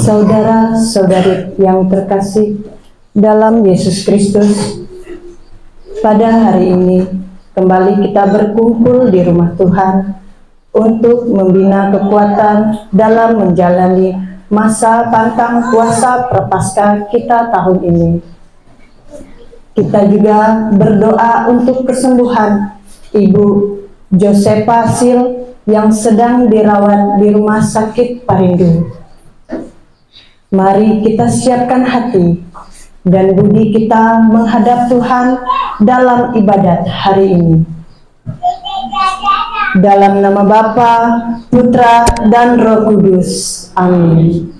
Saudara-saudari yang terkasih dalam Yesus Kristus, pada hari ini kembali kita berkumpul di rumah Tuhan untuk membina kekuatan dalam menjalani masa pantang puasa Prapaskah kita tahun ini. Kita juga berdoa untuk kesembuhan Ibu Josepa Sil yang sedang dirawat di Rumah Sakit Parindu. Mari kita siapkan hati dan budi kita menghadap Tuhan dalam ibadat hari ini. Dalam nama Bapa, Putra, dan Roh Kudus. Amin.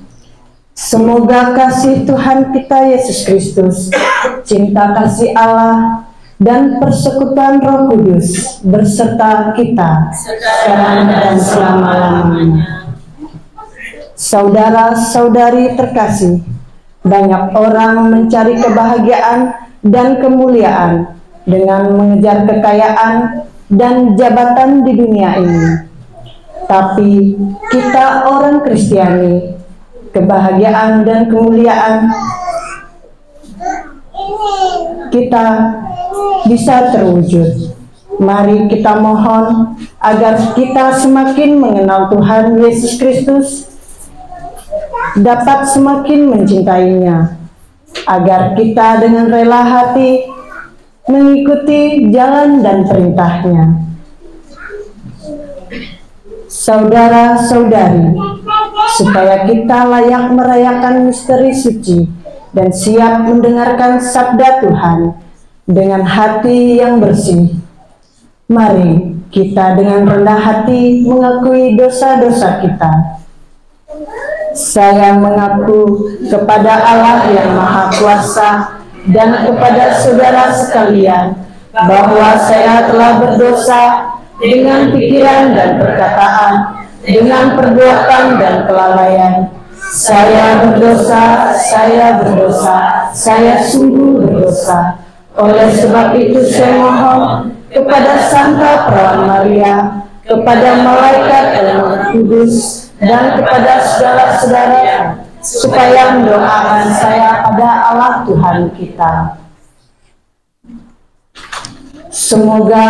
Semoga kasih Tuhan kita Yesus Kristus, cinta kasih Allah, dan persekutuan Roh Kudus berserta kita sekarang dan selama-lamanya. Saudara-saudari terkasih, banyak orang mencari kebahagiaan dan kemuliaan dengan mengejar kekayaan dan jabatan di dunia ini. Tapi kita orang Kristiani, kebahagiaan dan kemuliaan kita bisa terwujud. Mari kita mohon agar kita semakin mengenal Tuhan Yesus Kristus, dapat semakin mencintainya, agar kita dengan rela hati mengikuti jalan dan perintahnya. Saudara-saudari, supaya kita layak merayakan misteri suci dan siap mendengarkan sabda Tuhan dengan hati yang bersih, mari kita dengan rendah hati mengakui dosa-dosa kita. Saya mengaku kepada Allah yang Maha Kuasa dan kepada saudara sekalian bahwa saya telah berdosa dengan pikiran dan perkataan, dengan perbuatan dan kelalaian. Saya berdosa, saya sungguh berdosa. Oleh sebab itu saya mohon kepada Santa Perawan Maria, kepada malaikat dan Roh Kudus, dan kepada saudara-saudara supaya mendoakan saya pada Allah Tuhan kita. Semoga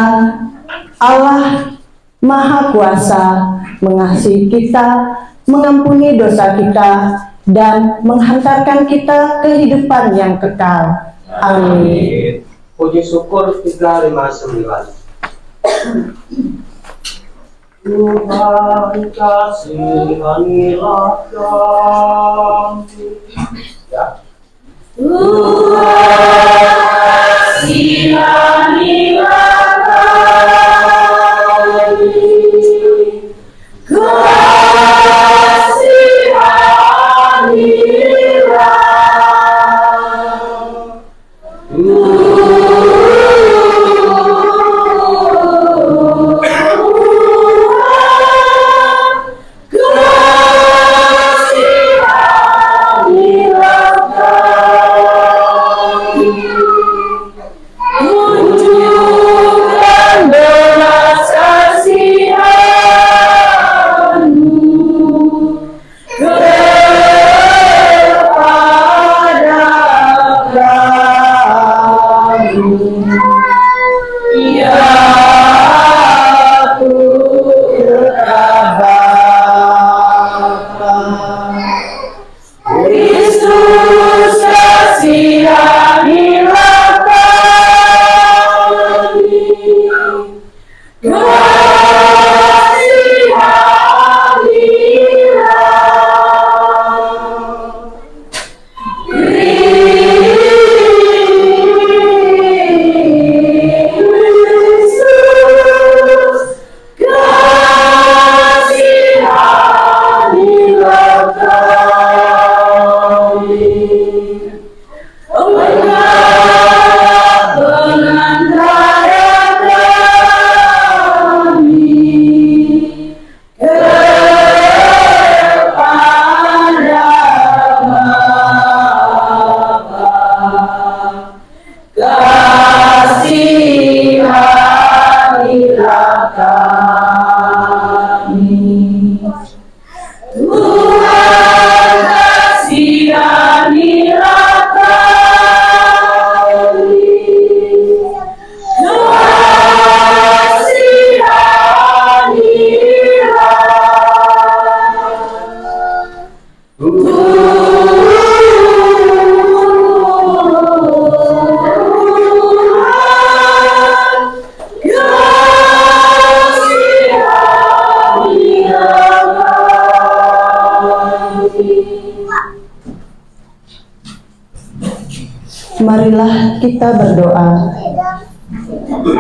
Allah Maha Kuasa mengasihi kita, mengampuni dosa kita, dan menghantarkan kita ke kehidupan yang kekal. Amin. Puji syukur 359. Tuhan kasihanilah kami. Ya. Tuhan kasihanilah kami. Marilah kita berdoa.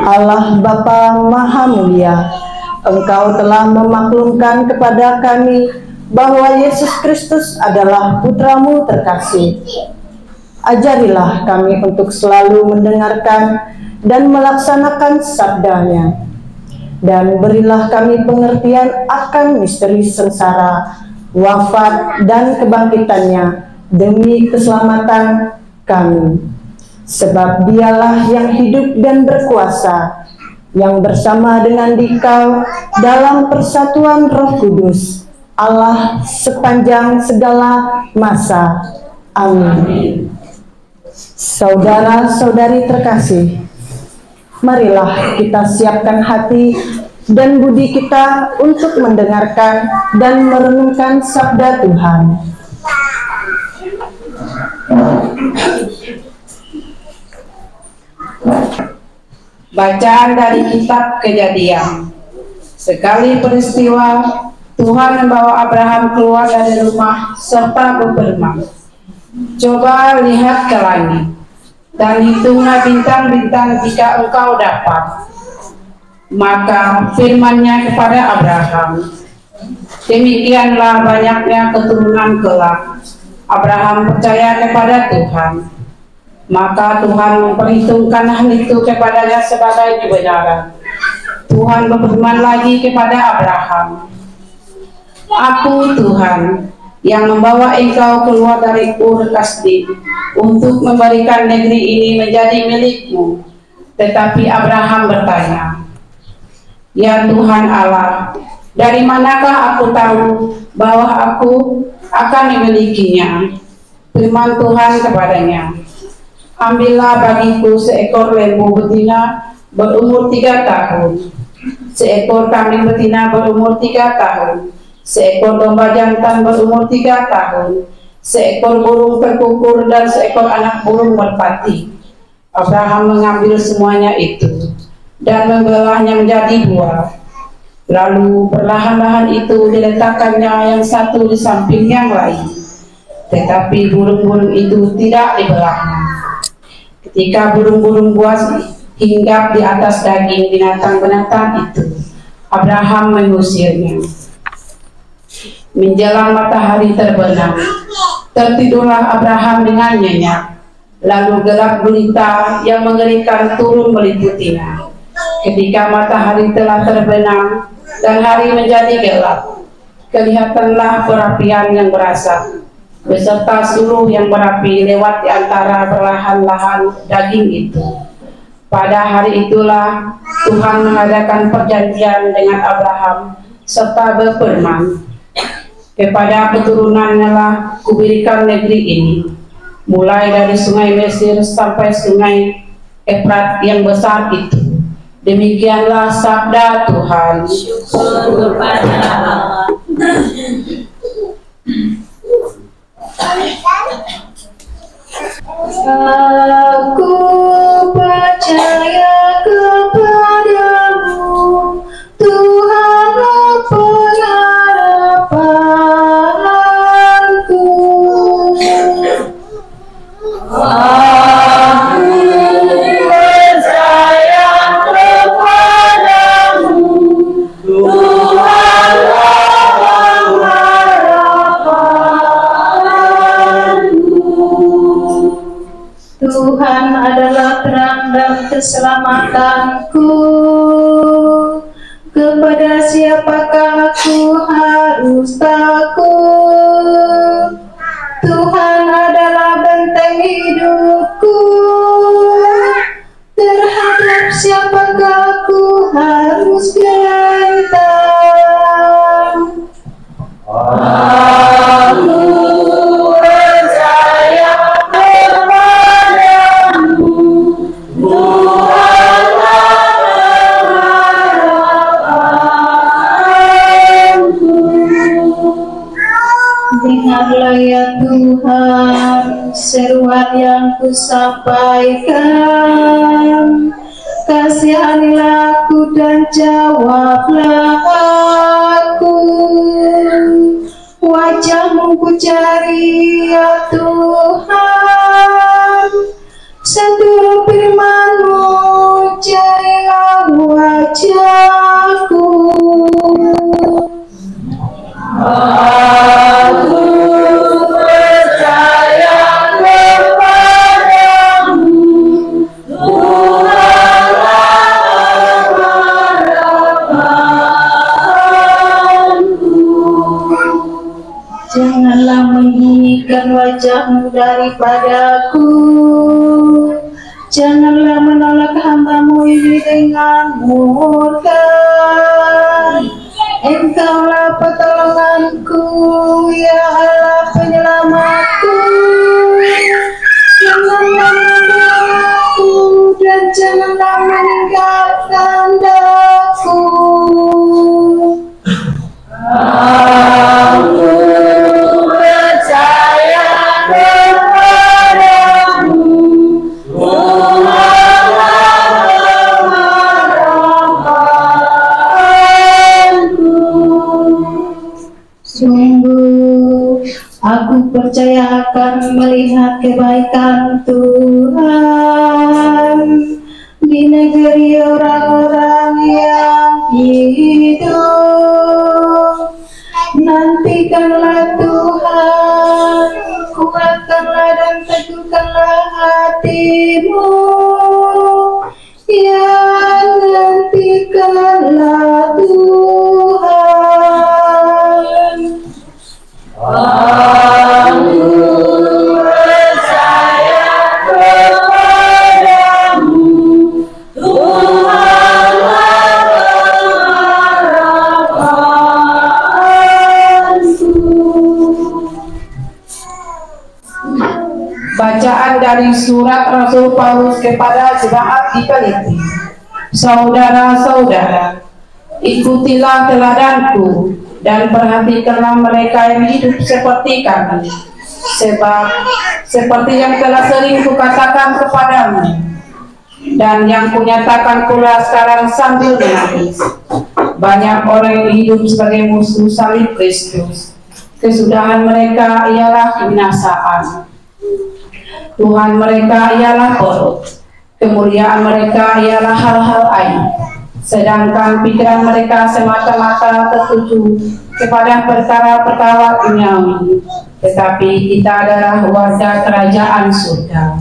Allah Bapa Maha Mulia, Engkau telah memaklumkan kepada kami bahwa Yesus Kristus adalah Putra-Mu terkasih. Ajarilah kami untuk selalu mendengarkan dan melaksanakan sabda-Nya, dan berilah kami pengertian akan misteri sengsara, wafat, dan kebangkitannya demi keselamatan kami. Sebab Dialah yang hidup dan berkuasa, yang bersama dengan Dikau dalam persatuan Roh Kudus, Allah sepanjang segala masa. Amin. Saudara-saudari terkasih, marilah kita siapkan hati dan budi kita untuk mendengarkan dan merenungkan sabda Tuhan. Bacaan dari kitab Kejadian. Sekali peristiwa, Tuhan membawa Abraham keluar dari rumah serta berfirman, "Coba lihat ke langit dan hitunglah bintang-bintang jika engkau dapat." Maka firman-Nya kepada Abraham, "Demikianlah banyaknya keturunan kelak." Abraham percaya kepada Tuhan, maka Tuhan memperhitungkan hal itu kepadanya sebagai kebenaran. Tuhan berfirman lagi kepada Abraham, "Aku Tuhan yang membawa engkau keluar dari Ur Kasdi untuk memberikan negeri ini menjadi milikmu." Tetapi Abraham bertanya, "Ya Tuhan Allah, Dari manakah aku tahu bahwa aku akan memilikinya? Firman Tuhan kepadanya, ambillah bagiku seekor lembu betina berumur 3 tahun, seekor kambing betina berumur 3 tahun, seekor domba jantan berumur 3 tahun, seekor burung terkukur, dan seekor anak burung merpati. Abraham mengambil semuanya itu dan membelahnya menjadi 2. Lalu perlahan-lahan itu diletakkannya yang satu di samping yang lain. Tetapi burung-burung itu tidak dibelahnya. Ketika burung-burung buas hinggap di atas daging binatang-binatang itu, Abraham mengusirnya. Menjelang matahari terbenam, tertidurlah Abraham dengan nyenyak. Lalu gelap gulita yang mengerikan turun meliputinya. Ketika matahari telah terbenam dan hari menjadi gelap, kelihatanlah perapian yang berasap beserta suruh yang berapi lewat di antara perlahan-lahan daging itu. Pada hari itulah Tuhan mengadakan perjanjian dengan Abraham serta berfirman, kepada keturunannya lah kuberikan negeri ini, mulai dari sungai Mesir sampai sungai Efrat yang besar itu. Demikianlah sabda Tuhan. Syukur kepada Allah. Aku percaya kepadamu, Tuhan pengharapanku. Tuhan adalah terang dan keselamatanku. Kepada siapakah aku harus takut? Tuhan adalah benteng hidupku. Terhadap siapakah aku harus gentar? Dengarlah ya Tuhan seruan yang kusampaikan, kasihanilah aku dan jawablah aku. Wajah-Mu ku cari ya Tuhan, seluruh firman-Mu carilah wajahku. Aku percaya kepadamu, Tuhan harapanku. Janganlah menyingkirkan wajah-Mu daripadaku, janganlah menolak hamba-Mu ini dengan murka. Engkaulah pertolonganku, ya Allah penyelamatku. Janganlah meninggalkanku dan janganlah meninggalkan daku. Aku percaya kepadamu, Tuhan harapanku. Sungguh aku percaya akan melihat kebaikan Tuhan di negeri orang-orang yang hidup. Nantikanlah Tuhan, kuatkanlah dan teguhkanlah hatimu. Ya, nantikanlah Tuhan. Aku percaya kepadamu, Tuhan harapanku. Bacaan dari surat Rasul Paulus kepada jemaat di Filipi. Saudara-saudara, ikutilah teladanku dan perhatikanlah mereka yang hidup seperti kami. Sebab seperti yang telah sering kukatakan kepadamu dan yang kunyatakan pula sekarang sambil menangis, banyak orang yang hidup sebagai musuh salib Kristus. Kesudahan mereka ialah kebinasaan. Tuhan mereka ialah perut. Kemuliaan mereka ialah hal-hal aib. Sedangkan pikiran mereka semata-mata tertuju kepada perkara-perkara duniawi. Tetapi kita adalah warga kerajaan surga.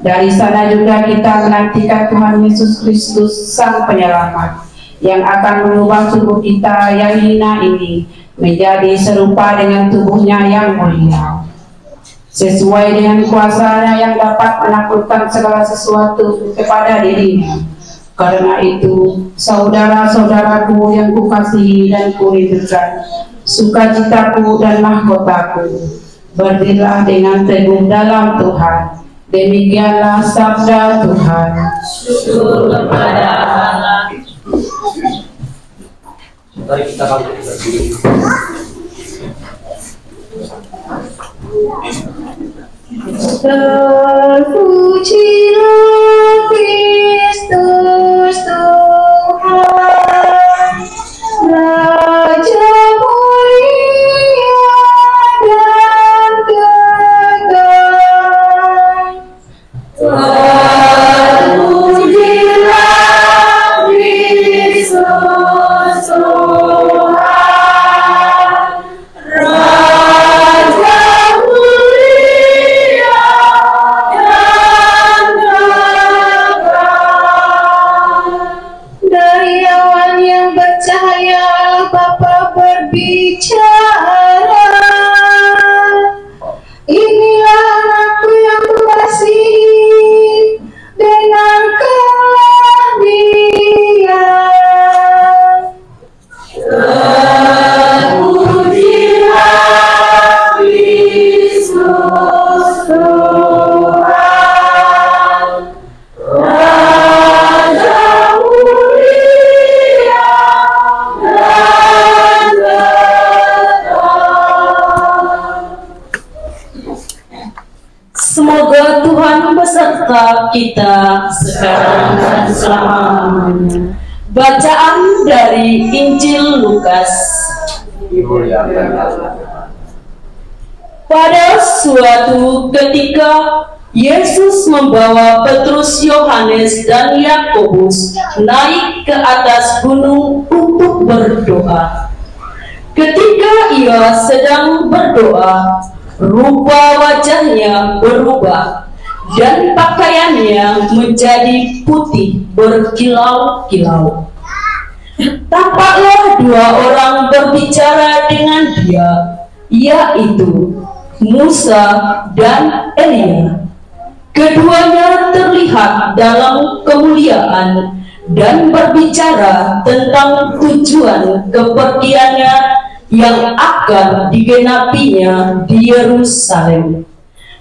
Dari sana juga kita menantikan Tuhan Yesus Kristus Sang Penyelamat, yang akan mengubah tubuh kita yang hina ini menjadi serupa dengan tubuhnya yang mulia, sesuai dengan kuasa-Nya yang dapat menaklukkan segala sesuatu kepada dirinya. Karena itu, saudara-saudaraku yang kukasihi dan kurindukan, sukacitaku dan mahkotaku, berdirilah dengan teguh dalam Tuhan. Demikianlah sabda Tuhan. Syukur kepada Allah. Mari kita bangkit berdiri. Terpujilah Kristus Tuhan, Raja mulia dan kekal. Terpujilah Kristus Tuhan, Raja mulia dan kekal. Dari awan yang bercahaya Bapa berbicara, inilah anakku yang kukasihi, dengarkanlah dia. Terpujilah Kristus Tuhan, Raja mulia dan kekal. Semoga Tuhan beserta kita sekarang dan selamanya. Bacaan dari Injil Lukas. Pada suatu ketika, Yesus membawa Petrus, Yohanes, dan Yakobus naik ke atas gunung untuk berdoa. Ketika ia sedang berdoa, rupa wajahnya berubah dan pakaiannya menjadi putih berkilau-kilau. Tampaklah dua orang berbicara dengan dia, yaitu Musa dan Elia. Keduanya terlihat dalam kemuliaan dan berbicara tentang tujuan kepergiannya yang akan digenapinya di Yerusalem.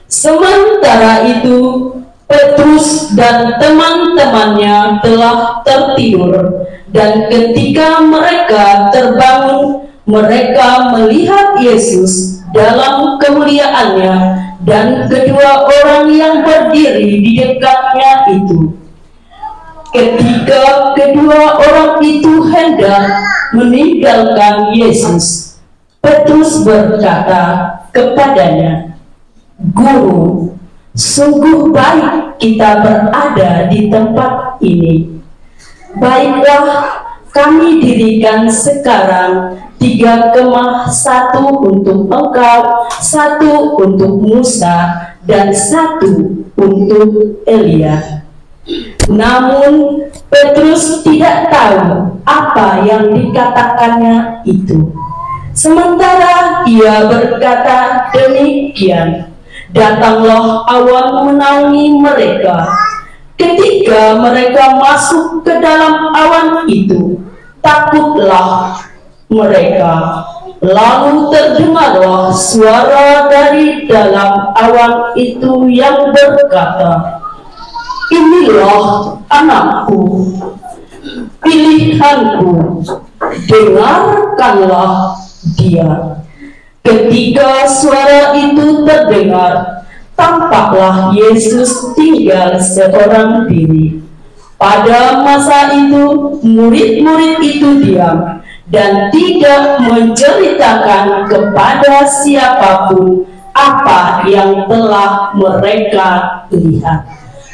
Sementara itu, Petrus dan teman-temannya telah tertidur, dan ketika mereka terbangun, mereka melihat Yesus dalam kemuliaannya dan kedua orang yang berdiri di dekatnya itu. Ketika kedua orang itu hendak meninggalkan Yesus, Petrus berkata kepadanya, "Guru, sungguh baik kita berada di tempat ini. Baiklah, kami dirikan sekarang 3 kemah, 1 untuk engkau, 1 untuk Musa, dan 1 untuk Elia." Namun Petrus tidak tahu apa yang dikatakannya itu. Sementara ia berkata demikian, datanglah awan menaungi mereka. Ketika mereka masuk ke dalam awan itu, takutlah mereka. Lalu terdengarlah suara dari dalam awan itu yang berkata, "Inilah anakku, pilihanku, dengarkanlah dia." Ketika suara itu terdengar, tampaklah Yesus tinggal seorang diri. Pada masa itu, murid-murid itu diam dan tidak menceritakan kepada siapapun apa yang telah mereka lihat.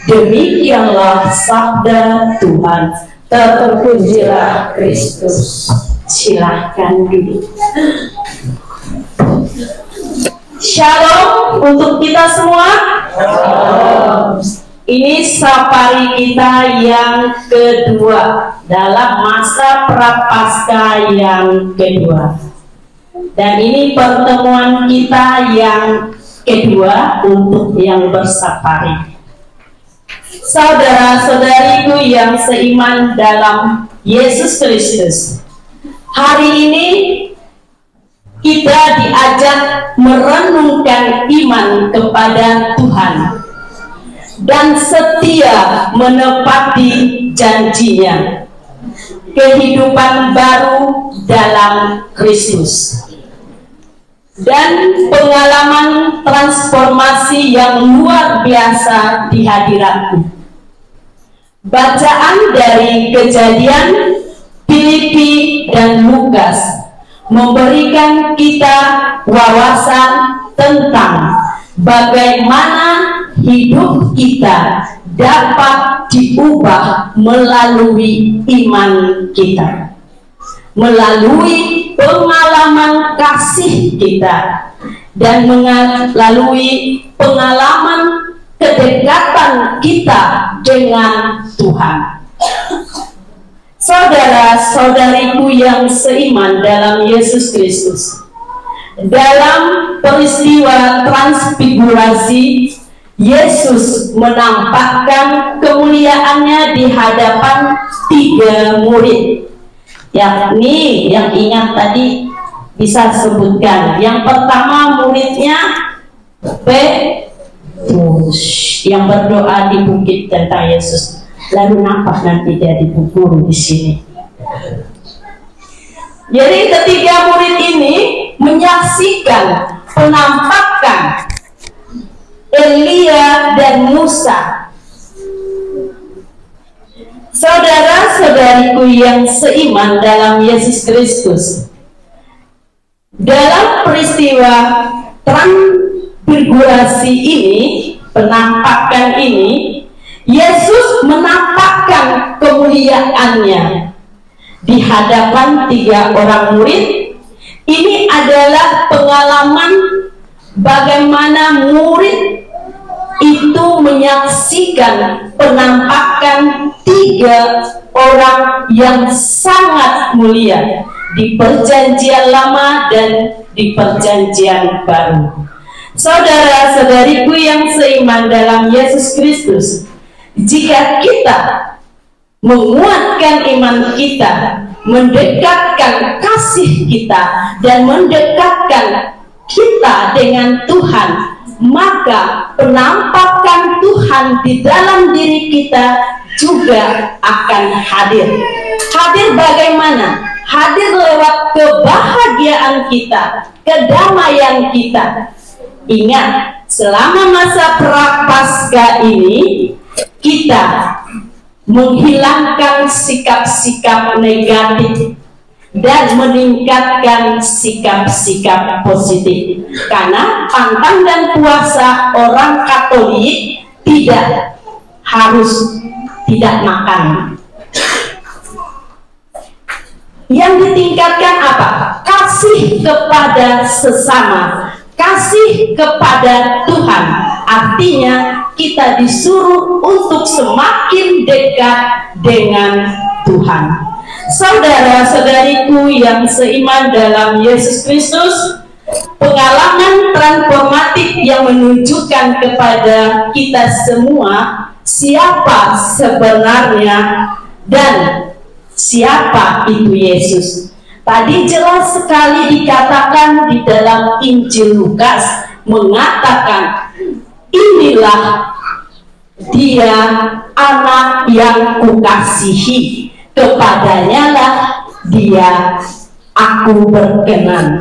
Demikianlah sabda Tuhan. Terpujilah Kristus. Silahkan duduk. Shalom untuk kita semua. Ini safari kita yang kedua dalam masa Prapaskah yang kedua. Dan ini pertemuan kita yang kedua untuk yang bersafari. Saudara-saudariku yang seiman dalam Yesus Kristus, hari ini kita diajak merenungkan iman kepada Tuhan dan setia menepati janjinya, kehidupan baru dalam Kristus, dan pengalaman transformasi yang luar biasa di hadiratnya. Bacaan dari Kejadian, Filipi, dan Lukas memberikan kita wawasan tentang bagaimana hidup kita dapat diubah melalui iman kita, melalui pengalaman kasih kita, dan melalui pengalaman kedekatan kita dengan Tuhan. Saudara-saudariku yang seiman dalam Yesus Kristus, dalam peristiwa transfigurasi, Yesus menampakkan kemuliaannya di hadapan 3 murid. Yakni, yang ingat tadi bisa sebutkan. Yang pertama muridnya Petrus yang berdoa di bukit tentang Yesus. Lalu nampak nanti dia dipukul di sini. Jadi ketiga murid ini menyaksikan penampakan Elia dan Musa. Saudara-saudariku yang seiman dalam Yesus Kristus, dalam peristiwa transfigurasi ini, penampakan ini, Yesus menampakkan kemuliaannya di hadapan 3 orang murid. Ini adalah pengalaman bagaimana murid itu menyaksikan penampakan 3 orang yang sangat mulia di Perjanjian Lama dan di Perjanjian Baru. Saudara-saudariku yang seiman dalam Yesus Kristus, jika kita menguatkan iman kita, mendekatkan kasih kita, dan mendekatkan kita dengan Tuhan, maka penampakan Tuhan di dalam diri kita juga akan hadir. Hadir bagaimana? Hadir lewat kebahagiaan kita, kedamaian kita. Ingat, selama masa Prapaskah ini, kita menghilangkan sikap-sikap negatif dan meningkatkan sikap-sikap positif. Karena pantang dan puasa orang Katolik tidak harus tidak makan. Yang ditingkatkan apa? Kasih kepada sesama, kasih kepada Tuhan. Artinya kita disuruh untuk semakin dekat dengan Tuhan. Saudara-saudariku yang seiman dalam Yesus Kristus, pengalaman transformatif yang menunjukkan kepada kita semua siapa sebenarnya dan siapa itu Yesus. Tadi jelas sekali dikatakan di dalam Injil Lukas, mengatakan inilah dia anak yang kukasihi, kepadanya lah dia aku berkenan.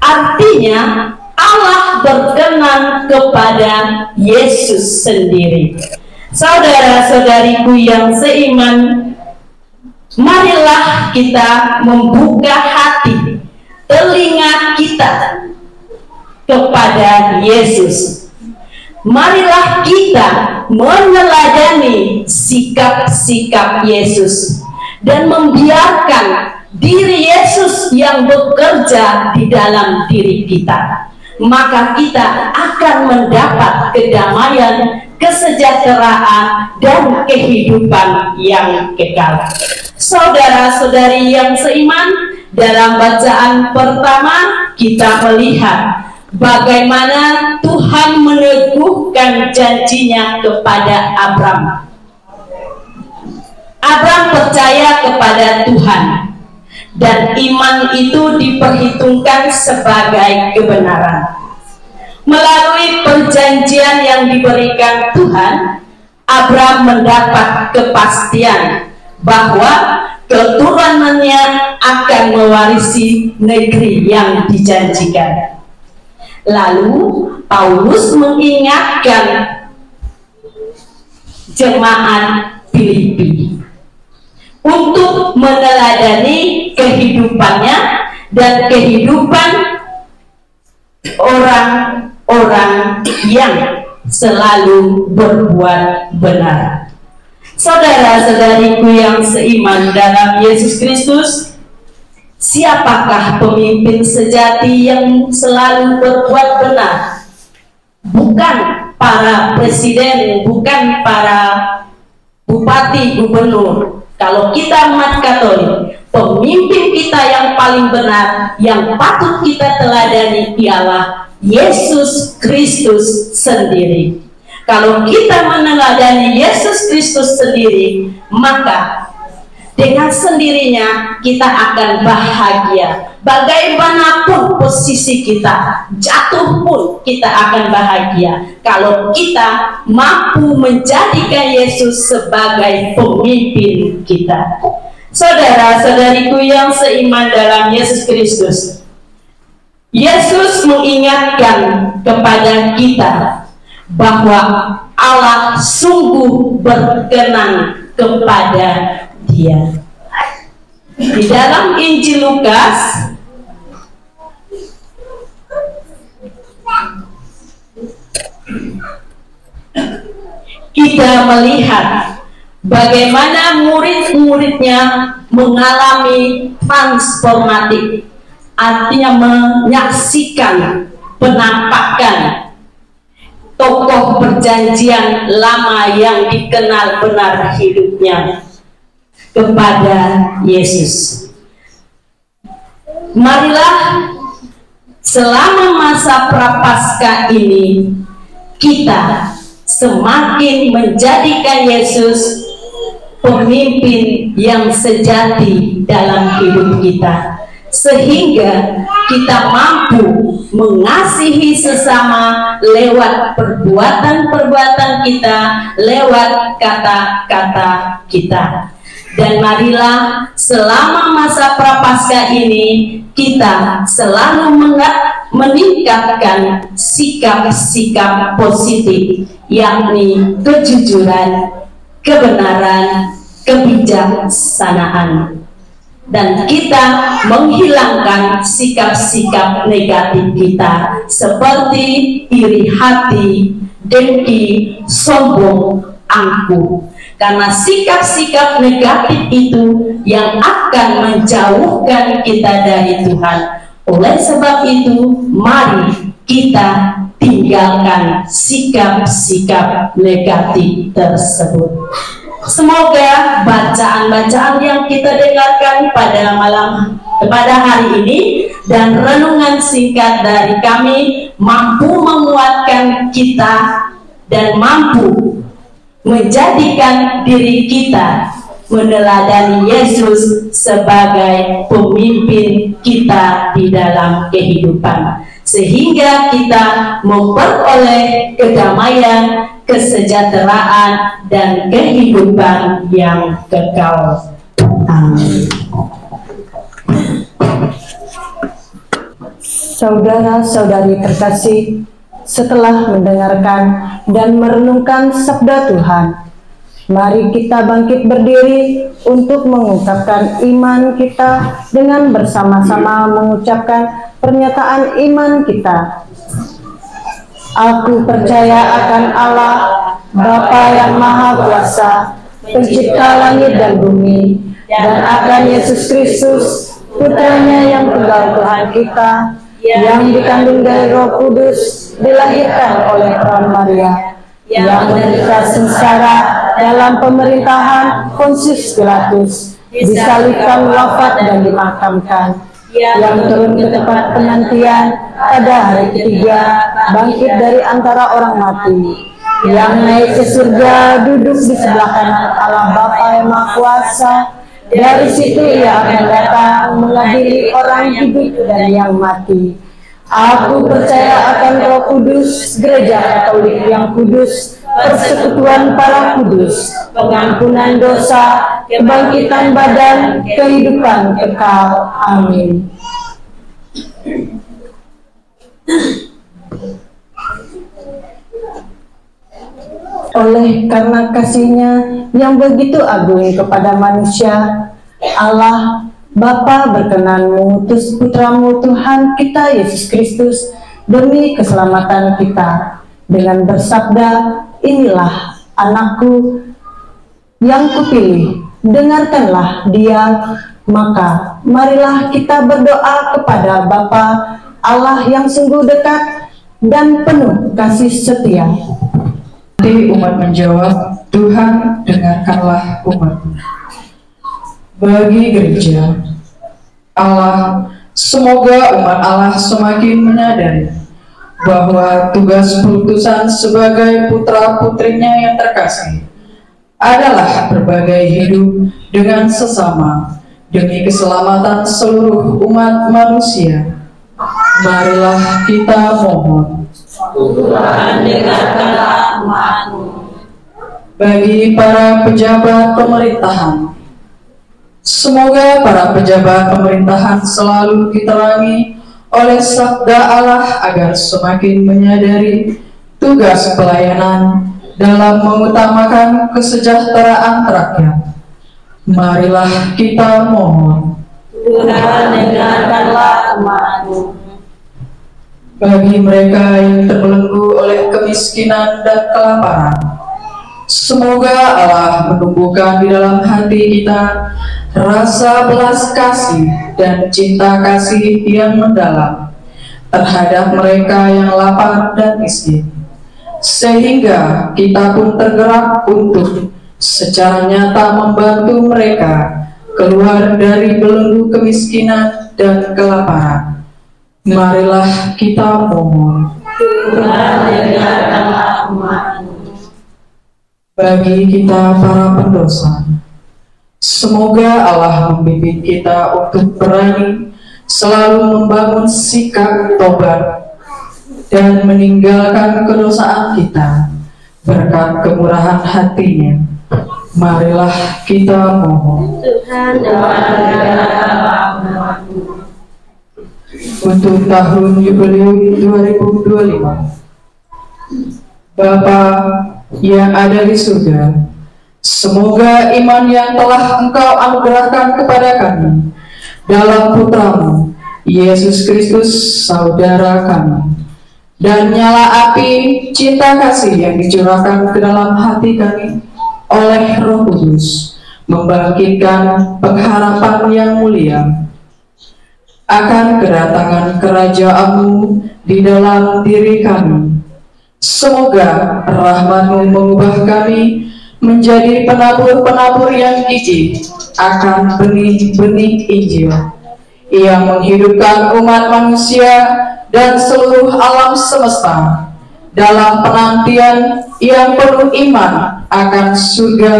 Artinya Allah berkenan kepada Yesus sendiri. Saudara-saudariku yang seiman, marilah kita membuka hati, telinga kita kepada Yesus. Marilah kita meneladani sikap-sikap Yesus dan membiarkan diri Yesus yang bekerja di dalam diri kita. Maka kita akan mendapat kedamaian, kesejahteraan, dan kehidupan yang kekal. Saudara-saudari yang seiman, dalam bacaan pertama kita melihat bagaimana Tuhan meneguhkan janjinya kepada Abram. Abram percaya kepada Tuhan, dan iman itu diperhitungkan sebagai kebenaran. Melalui perjanjian yang diberikan Tuhan, Abram mendapat kepastian bahwa keturunannya akan mewarisi negeri yang dijanjikan. Lalu Paulus mengingatkan jemaat Filipi untuk meneladani kehidupannya dan kehidupan orang-orang yang selalu berbuat benar. Saudara-saudariku yang seiman dalam Yesus Kristus, siapakah pemimpin sejati yang selalu berbuat benar? Bukan para presiden, bukan para bupati, gubernur. Kalau kita umat Katolik, pemimpin kita yang paling benar, yang patut kita teladani ialah Yesus Kristus sendiri. Kalau kita meneladani Yesus Kristus sendiri, maka dengan sendirinya kita akan bahagia. Bagaimanapun posisi kita, jatuh pun kita akan bahagia kalau kita mampu menjadikan Yesus sebagai pemimpin kita. Saudara-saudariku yang seiman dalam Yesus Kristus, Yesus mengingatkan kepada kita bahwa Allah sungguh berkenan kepada Dia. Di dalam Injil Lukas kita melihat bagaimana murid-muridnya mengalami transformatif, artinya menyaksikan penampakan tokoh perjanjian lama yang dikenal benar hidupnya kepada Yesus. Marilah selama masa Prapaskah ini kita semakin menjadikan Yesus pemimpin yang sejati dalam hidup kita, sehingga kita mampu mengasihi sesama lewat perbuatan-perbuatan kita, lewat kata-kata kita. Dan marilah selama masa Prapaskah ini kita selalu meningkatkan sikap-sikap positif, yakni kejujuran, kebenaran, kebijaksanaan. Dan kita menghilangkan sikap-sikap negatif kita seperti iri hati, dengki, sombong, angkuh. Karena sikap-sikap negatif itu yang akan menjauhkan kita dari Tuhan. Oleh sebab itu, mari kita tinggalkan sikap-sikap negatif tersebut. Semoga bacaan-bacaan yang kita dengarkan pada hari ini dan renungan singkat dari kami mampu menguatkan kita dan mampu menjadikan diri kita meneladani Yesus sebagai pemimpin kita di dalam kehidupan, sehingga kita memperoleh kedamaian, kesejahteraan, dan kehidupan yang kekal. Amin. Saudara-saudari terkasih, setelah mendengarkan dan merenungkan sabda Tuhan, mari kita bangkit berdiri untuk mengungkapkan iman kita dengan bersama-sama mengucapkan pernyataan iman kita. Aku percaya akan Allah, Bapa yang Maha Kuasa, Pencipta langit dan bumi, dan akan Yesus Kristus, Putranya yang tunggal Tuhan kita, yang dikandung dari Roh Kudus, dilahirkan oleh Perawan Maria, yang menderita sengsara dalam pemerintahan Pontius Pilatus, disalibkan, wafat, dan dimakamkan, yang turun ke tempat penantian pada hari ketiga, bangkit dari antara orang mati, yang naik ke surga, duduk di sebelah kanan Allah Bapa yang Maha Kuasa. Dari situ ia akan datang mengadili orang hidup dan yang mati. Aku percaya akan Roh Kudus, Gereja Katolik yang kudus, persekutuan para kudus, pengampunan dosa, kebangkitan badan, kehidupan kekal. Amin. Oleh karena kasih-Nya yang begitu agung kepada manusia, Allah Bapa berkenan mengutus Putra-Mu Tuhan kita Yesus Kristus demi keselamatan kita, dengan bersabda, "Inilah anakku yang kupilih, dengarkanlah dia." Maka marilah kita berdoa kepada Bapa Allah yang sungguh dekat dan penuh kasih setia. Nanti umat menjawab, "Tuhan, dengarkanlah umat-Mu." Bagi gereja Allah, semoga umat Allah semakin menyadari bahwa tugas perutusan sebagai putra-putrinya yang terkasih adalah berbagi hidup dengan sesama demi keselamatan seluruh umat manusia. Marilah kita mohon. Tuhan, dengarkanlah umat-Mu. Bagi para pejabat pemerintahan, semoga para pejabat pemerintahan selalu diterangi oleh sabda Allah agar semakin menyadari tugas pelayanan dalam mengutamakan kesejahteraan rakyat. Marilah kita mohon. Tuhan, dengarkanlah umat-Mu. Bagi mereka yang terbelenggu oleh kemiskinan dan kelaparan, semoga Allah menumbuhkan di dalam hati kita rasa belas kasih dan cinta kasih yang mendalam terhadap mereka yang lapar dan miskin, sehingga kita pun tergerak untuk secara nyata membantu mereka keluar dari belenggu kemiskinan dan kelaparan. Marilah kita mohon. Tuhan, dengarkanlah umat-Mu. Bagi kita para pendosa, semoga Allah membimbing kita untuk berani selalu membangun sikap tobat dan meninggalkan kedosaan kita berkat kemurahan hati-Nya. Marilah kita mohon. Tuhan, dengarkanlah umat-Mu. Untuk tahun Yubileum 2025, Bapa yang ada di surga, semoga iman yang telah Engkau anugerahkan kepada kami dalam Putra-Mu Yesus Kristus saudara kami, dan nyala api cinta kasih yang dicurahkan ke dalam hati kami oleh Roh Kudus membangkitkan pengharapan yang mulia akan kedatangan kerajaan-Mu di dalam diri kami. Semoga rahmat-Mu mengubah kami menjadi penabur-penabur yang gigih akan benih-benih Injil yang menghidupkan umat manusia dan seluruh alam semesta dalam penantian yang penuh iman akan surga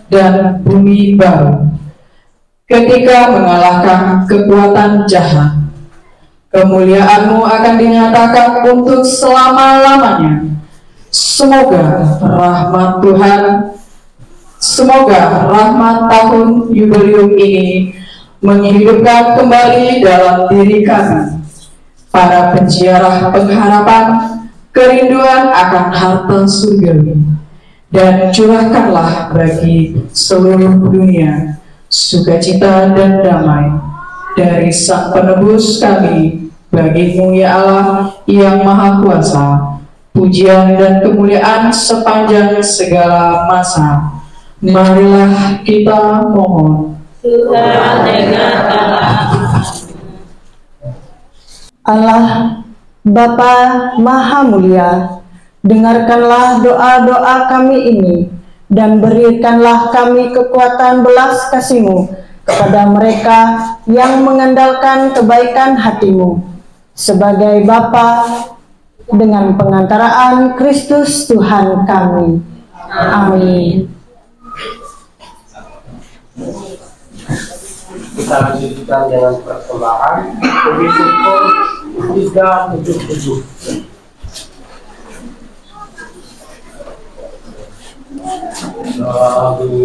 dan bumi baru, ketika mengalahkan kekuatan jahat. Kemuliaan-Mu akan dinyatakan untuk selama-lamanya. Semoga rahmat tahun jubileum ini menghidupkan kembali dalam diri kami para penziarah pengharapan kerinduan akan harta surgawi, dan curahkanlah bagi seluruh dunia sukacita dan damai dari Sang Penebus kami, bagi-Mu ya Allah yang Maha Kuasa, pujian dan kemuliaan sepanjang segala masa. Marilah kita mohon. Tuhan, dengarkanlah. Allah Bapa Maha Mulia, dengarkanlah doa-doa kami ini, dan berikanlah kami kekuatan belas kasih-Mu kepada mereka yang mengandalkan kebaikan hati-Mu, sebagai Bapa dengan pengantaraan Kristus Tuhan kami. Amin. Kita lanjutkan dengan persembahan puji syukur 377. Kami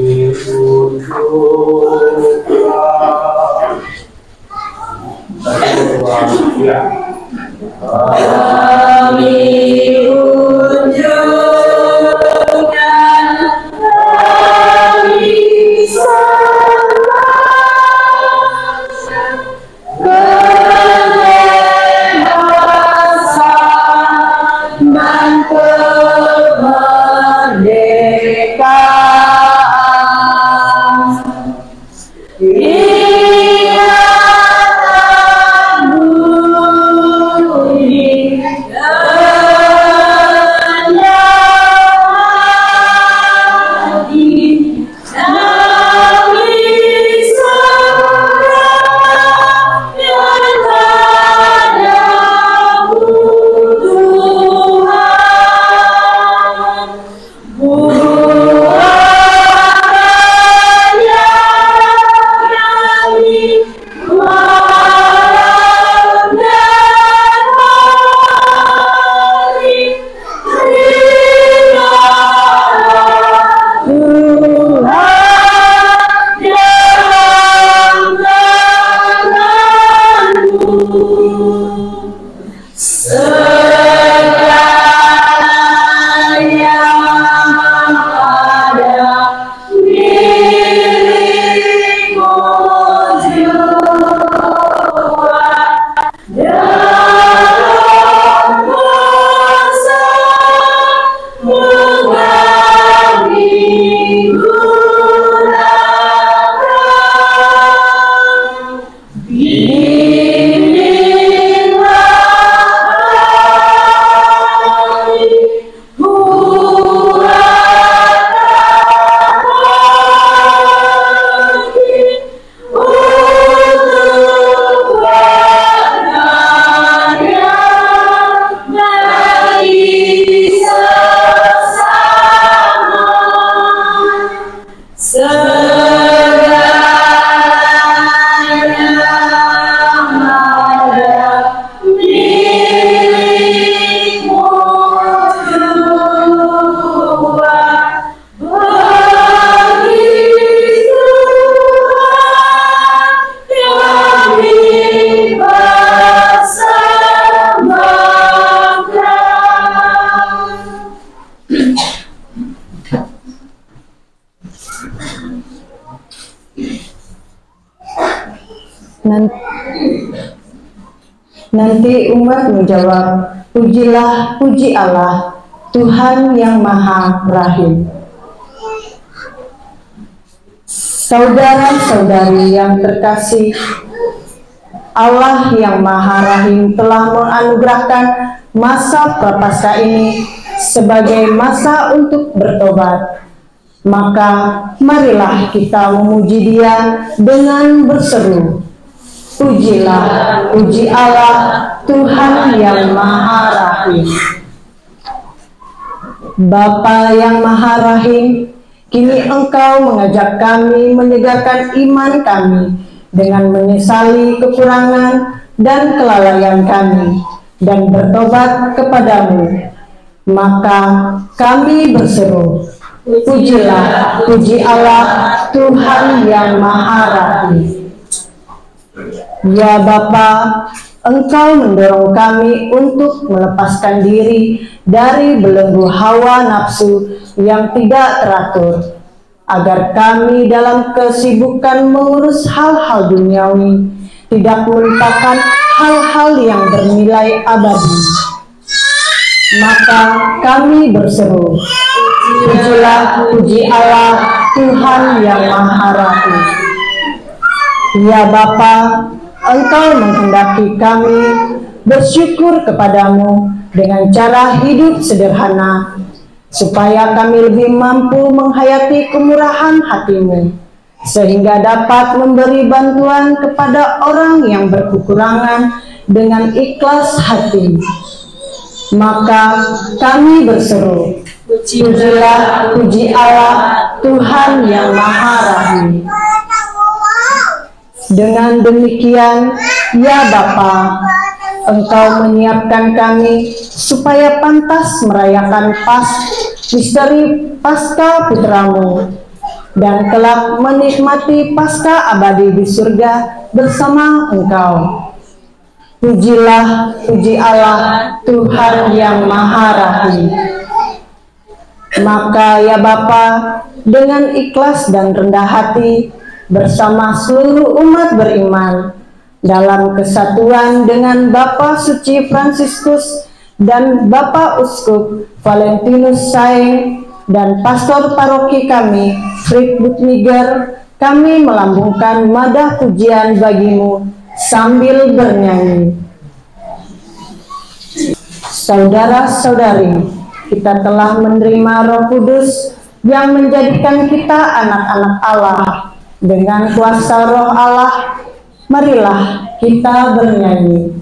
Nanti umat menjawab, pujilah, puji Allah, Tuhan yang Maha Rahim. Saudara-saudari yang terkasih, Allah yang Maha Rahim telah menganugerahkan masa Prapaskah ini sebagai masa untuk bertobat. Maka marilah kita memuji Dia dengan berseru, pujilah, puji Allah, Tuhan yang Maha Rahim. Bapa yang Maha Rahim, kini Engkau mengajak kami menyegarkan iman kami dengan menyesali kekurangan dan kelalaian kami dan bertobat kepadamu. Maka kami berseru, pujilah, puji Allah, Tuhan yang Maha Rahim. Ya Bapa, Engkau mendorong kami untuk melepaskan diri dari belenggu hawa nafsu yang tidak teratur, agar kami dalam kesibukan mengurus hal-hal duniawi tidak melupakan hal-hal yang bernilai abadi. Maka kami berseru, pujilah, puji Allah, Tuhan yang Maha Rahim. Ya Bapa, Engkau menghendaki kami bersyukur kepadamu dengan cara hidup sederhana, supaya kami lebih mampu menghayati kemurahan hatimu, sehingga dapat memberi bantuan kepada orang yang berkekurangan dengan ikhlas hati. Maka kami berseru, pujilah, puji Allah, Tuhan yang Maha Rahim. Dengan demikian, ya Bapa, Engkau menyiapkan kami supaya pantas merayakan misteri Paskah Putramu dan kelak menikmati Paskah abadi di surga bersama Engkau. Pujilah, puji Allah, Tuhan yang Maha Rahim. Maka ya Bapa, dengan ikhlas dan rendah hati, bersama seluruh umat beriman, dalam kesatuan dengan Bapak Suci Fransiskus dan Bapak Uskup Valentinus Saeng dan Pastor Paroki kami, Frit Butniger, kami melambungkan madah pujian bagimu sambil bernyanyi. Saudara-saudari, kita telah menerima Roh Kudus yang menjadikan kita anak-anak Allah. Dengan kuasa Roh Allah, marilah kita bernyanyi.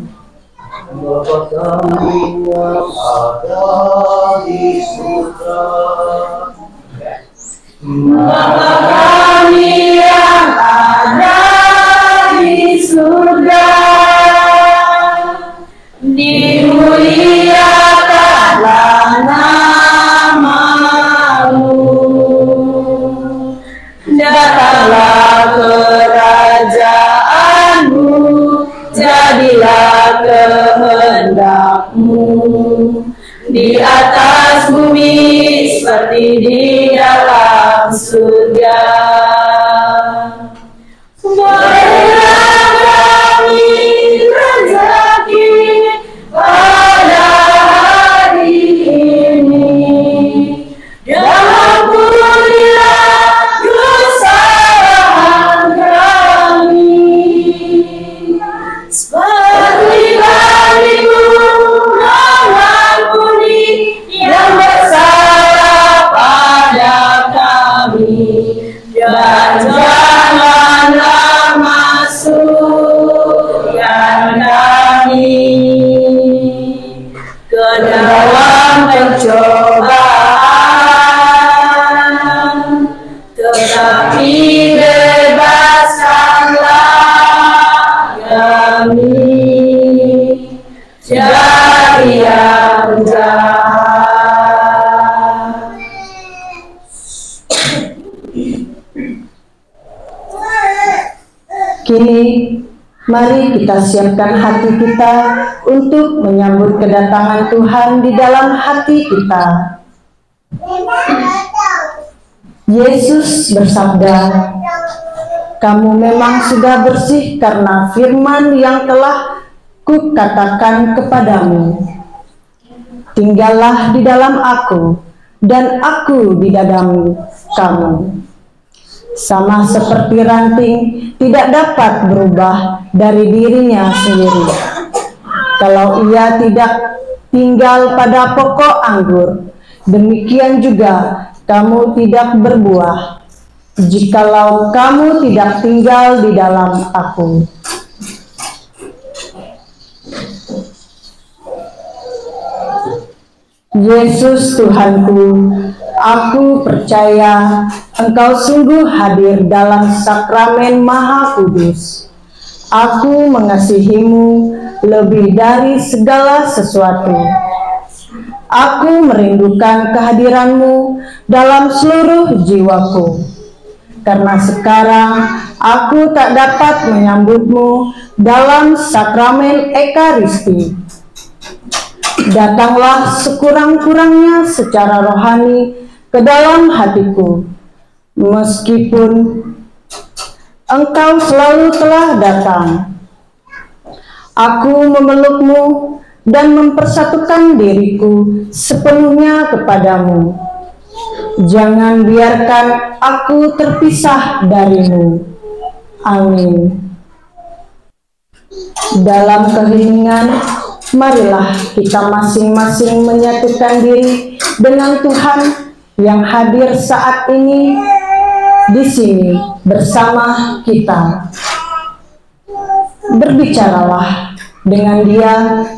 Bapa kami yang ada di surga, Bapa kami yang ada di surga, dimuliakanlah namamu, datanglah kerajaanmu, jadilah kehendakmu di atas bumi seperti di dalam surga. Berilah kami rezeki pada hari ini, dan ampunilah kesalahan kami, seperti kami-Mu mengampuni yang bersalah pada kami, dan janganlah masukkan kami ke dalam pencobaan, tetapi bebaskanlah kami dari yang jahat. Kini, mari kita siapkan hati kita untuk menyambut kedatangan Tuhan di dalam hati kita. Yesus bersabda, "Kamu memang sudah bersih karena firman yang telah kukatakan kepadamu. Tinggallah di dalam aku, dan aku di dalam kamu." Sama seperti ranting tidak dapat berubah dari dirinya sendiri kalau ia tidak tinggal pada pokok anggur, demikian juga kamu tidak berbuah jikalau kamu tidak tinggal di dalam aku. Yesus Tuhanku, aku percaya Engkau sungguh hadir dalam sakramen Maha Kudus. Aku mengasihi-Mu lebih dari segala sesuatu. Aku merindukan kehadiran-Mu dalam seluruh jiwaku. Karena sekarang aku tak dapat menyambut-Mu dalam sakramen Ekaristi. Datanglah sekurang-kurangnya secara rohani ke dalam hatiku, meskipun Engkau selalu telah datang. Aku memeluk-Mu dan mempersatukan diriku sepenuhnya kepadamu. Jangan biarkan aku terpisah dari-Mu. Amin. Dalam keheningan, marilah kita masing-masing menyatukan diri dengan Tuhan yang hadir saat ini di sini bersama kita. Berbicaralah dengan Dia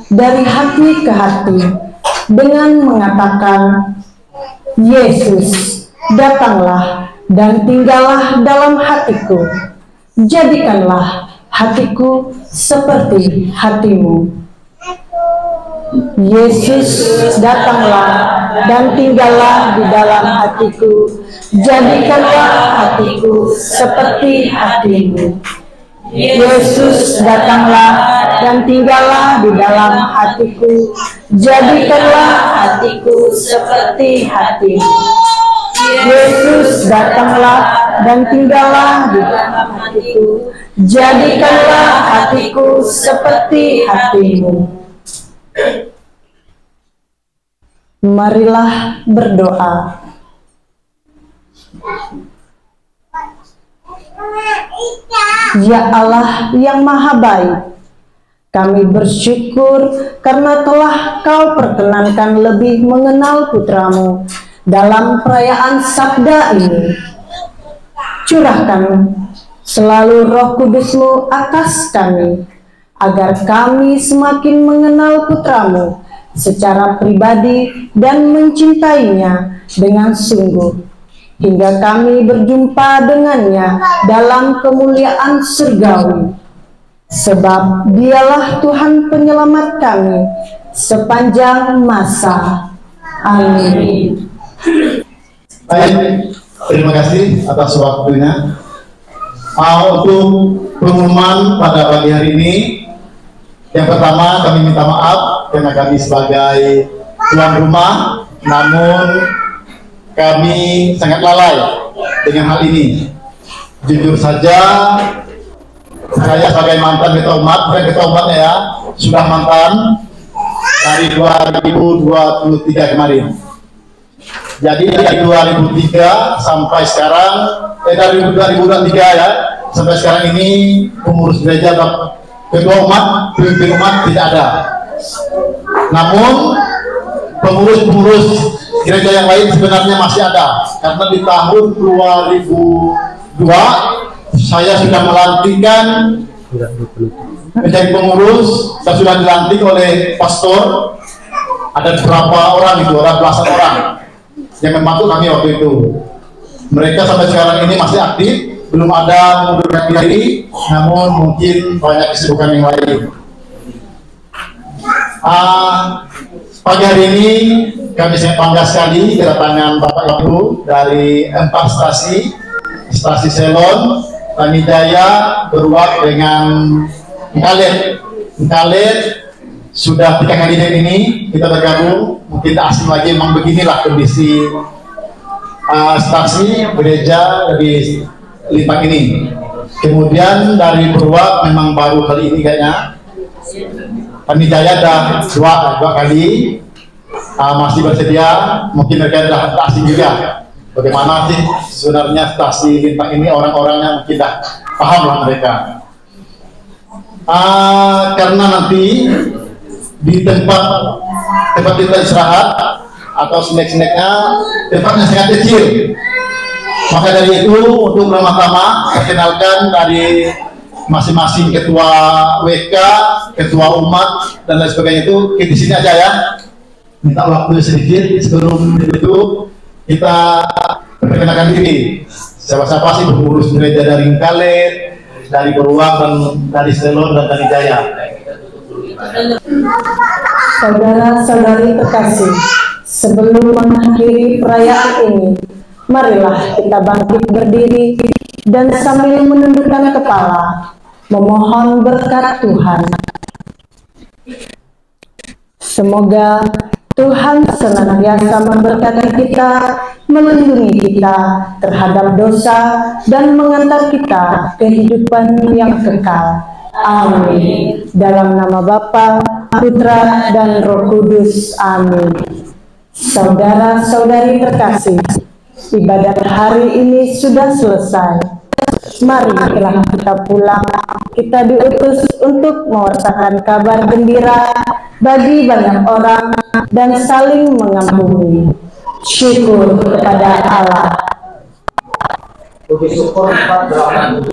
dari hati ke hati dengan mengatakan, Yesus, datanglah dan tinggallah dalam hatiku. Jadikanlah hatiku seperti hati-Mu. Yesus, datanglah dan tinggallah di dalam hatiku. Jadikanlah hatiku seperti hati-Mu. Yesus, datanglah dan tinggallah di dalam hatiku. Jadikanlah hatiku seperti hati-Mu. Yesus, datanglah dan tinggallah di dalam hatiku. Jadikanlah hatiku seperti hati-Mu. Marilah berdoa. Ya Allah yang Maha Baik, kami bersyukur karena telah Kau perkenankan lebih mengenal Putra-Mu dalam perayaan Sabda ini. Curahkan selalu Roh Kudus-Mu atas kami, agar kami semakin mengenal Putra-Mu secara pribadi dan mencintainya dengan sungguh, hingga kami berjumpa dengannya dalam kemuliaan surgawi. Sebab Dialah Tuhan penyelamat kami sepanjang masa. Amin. Baik, terima kasih atas waktunya. Untuk pengumuman pada pagi hari ini, yang pertama kami minta maaf karena kami sebagai tuan rumah, namun kami sangat lalai dengan hal ini. Jujur saja, saya sebagai mantan ketua umat, bukan ketua umatnya ya, sudah mantan dari 2023 kemarin. Jadi dari 2003 sampai sekarang, dari 2023 ya, sampai sekarang ini pengurus gereja ketua umat, pemimpin umat tidak ada. Namun pengurus-pengurus gereja yang lain sebenarnya masih ada, karena di tahun 2002 saya sudah melantikkan menjadi pengurus dan sudah dilantik oleh pastor. Ada beberapa orang itu, ada belasan orang yang membantu kami waktu itu. Mereka sampai sekarang ini masih aktif, belum ada mengundurkan diri, namun mungkin banyak kesibukan yang lain. Pagi hari ini kami sangat bangga sekali kedatangan Bapak Ibu dari 4 stasi Selon, Tanijaya, Berwak dengan Ngalet. Sudah 3 kali ini kita bergabung, mungkin tak asing lagi, memang beginilah kondisi stasi gereja di Limpang ini. Kemudian dari Berwak memang baru kali ini kayaknya. Tanijaya ada dua kali, masih bersedia, mungkin mereka sudah asing juga. Bagaimana sih sebenarnya stasi Limpang ini, orang-orangnya mungkin tidak paham lah mereka. Karena nanti di tempat kita istirahat atau snack-snacknya tempatnya sangat kecil, maka dari itu untuk pertama perkenalkan dari masing-masing ketua WK, ketua umat dan lain sebagainya itu di sini aja ya. minta waktu sedikit sebelum itu kita perkenalkan diri. Siapa-siapa sih pengurus gereja dari Ngkalet, dari Beruang, dan dari Selon, dan dari Jaya. Saudara-saudari terkasih, sebelum mengakhiri perayaan ini, marilah kita bangkit berdiri dan sambil menundukkan kepala, memohon berkat Tuhan. Semoga Tuhan senantiasa memberkati kita, melindungi kita terhadap dosa, dan mengantar kita ke kehidupan yang kekal. Amin. Dalam nama Bapa, Putra, dan Roh Kudus. Amin. Saudara-saudari terkasih, ibadat hari ini sudah selesai. Mari kita pulang. Kita diutus untuk mewartakan kabar gembira bagi banyak orang dan saling mengampuni. Syukur kepada Allah. Puji syukur 4:8.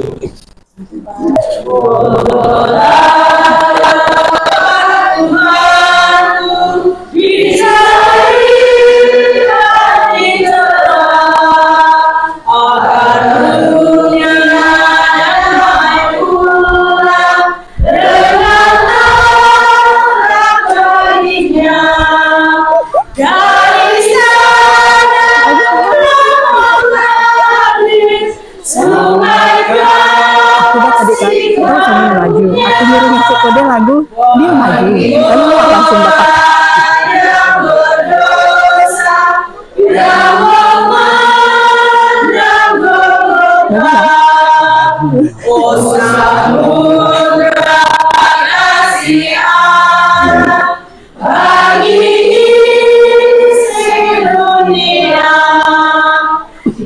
Aku nyuruh ngasih kode lagu, dia maju, lalu langsung dapat.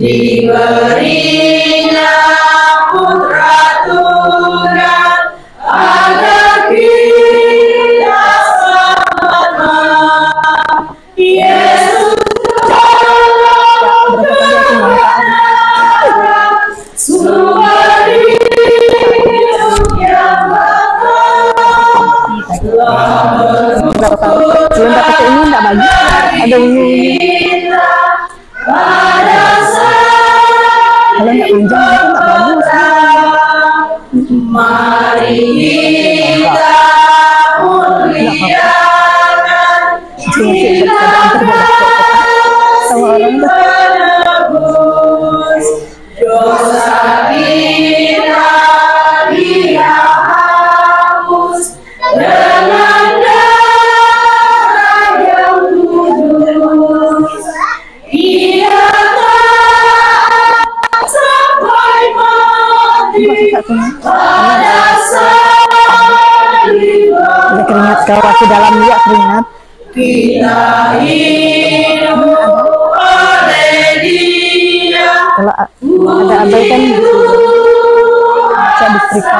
Diberinya putra Tuhan agar kita selamat. Yesus sumber hidup yang bakal Belum dapat ini enggak bagus. Ada ungu. Kalau nggak panjang itu nggak bagus. Mari kita muliakan penebus dosa kita, Dia hapus dengan darah yang kudus. Ia sampai mati pada salib. Ada keringat kau waktu dalam dia keringat. Kita hidup oleh Dia. Kalau ada abai kan bisa disetrika.